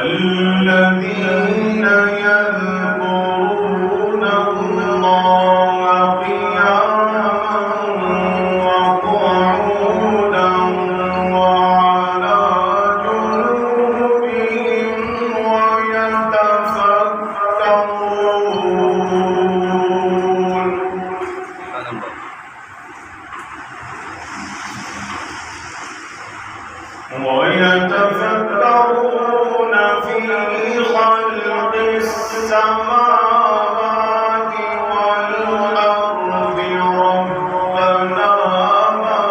الذين يذكرون الله قياما وقعودا وعلى جنوبهم ويتفكرون في خلق السماوات والأرض ربنا ما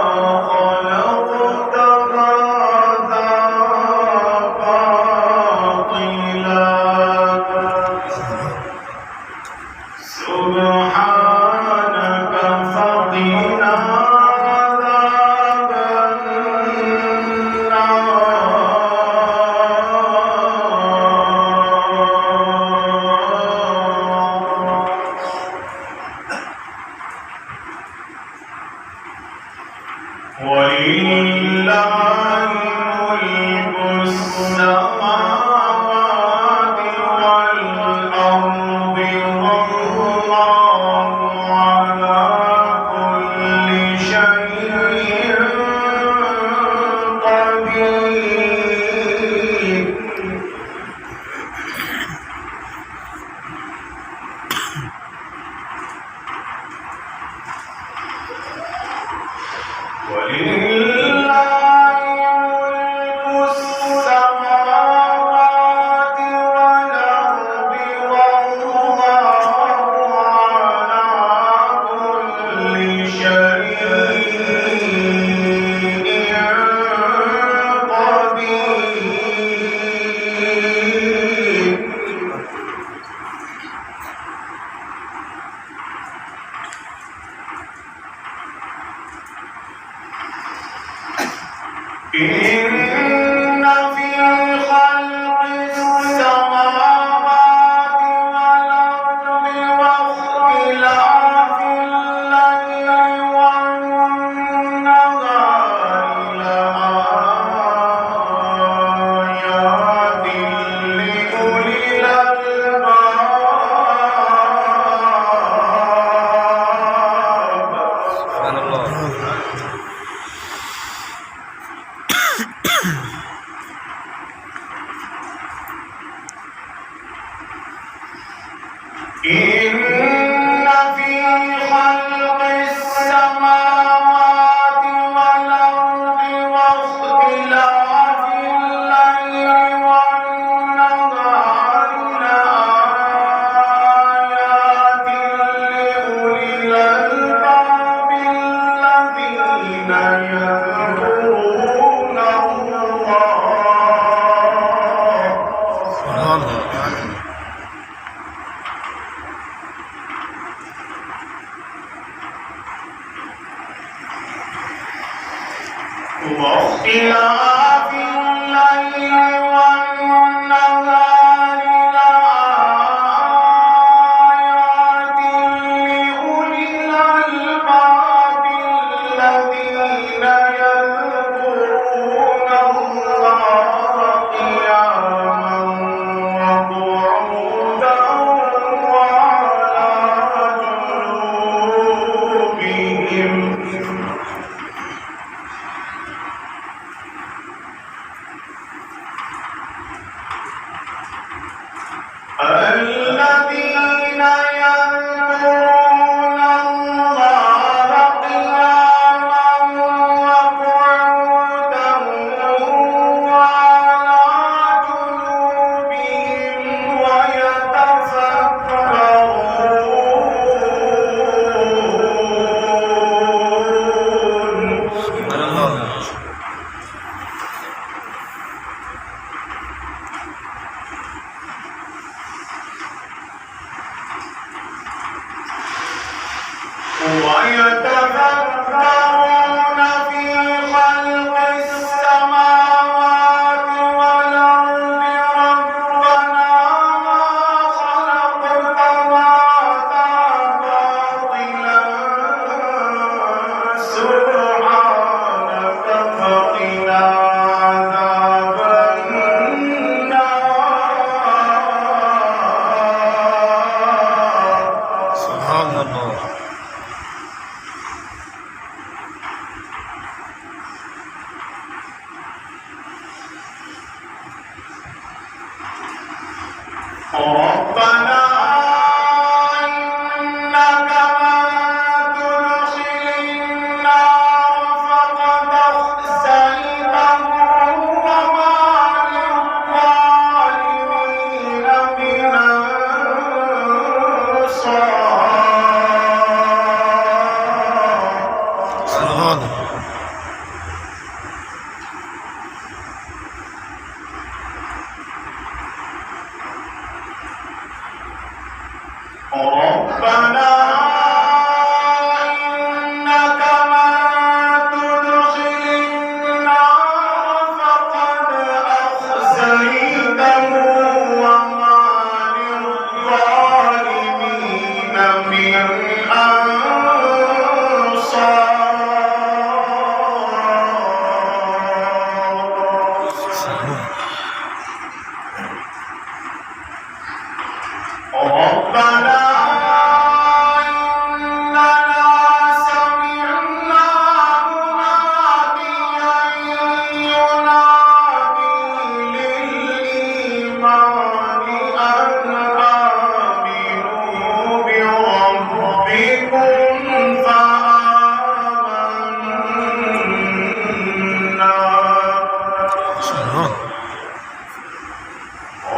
خلقت هذا باطلا سبحانك فقنا ولله ملك السماوات والأرض والله على كل شيء قدير ولله ملك السماوات والأرض والله على كل شيء قدير إن في خلق السماوات والأرض واختلاف الليل والنهار لآيات لأولي الألباب. سبحان الله. إن في خلق السماوات والأرض واختلاف الليل والنهار لآيات لأولي الألباب الذين يذكرون الله ربنا إنك من تدخل النار فقد أخزيته وما للظالمين من أنصار. ربنا إنك من تدخل النار فقد أخزيته وما للظالمين من أنصار. ربنا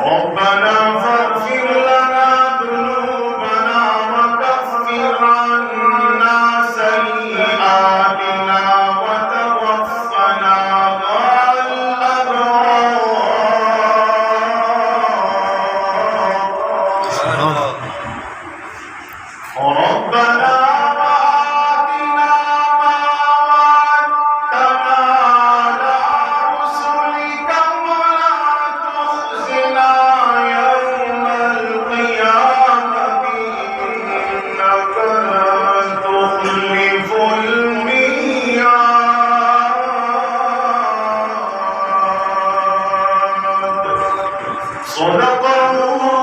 ربنا فاغفر لنا ذنوبنا وكفر عنا سيئاتنا وتوفنا مع الأبرار. ربنا وآتنا ما وعدتنا على رسلك ولا تخزنا يوم القيامة إنك لا تخلف الميعاد. صدق الله.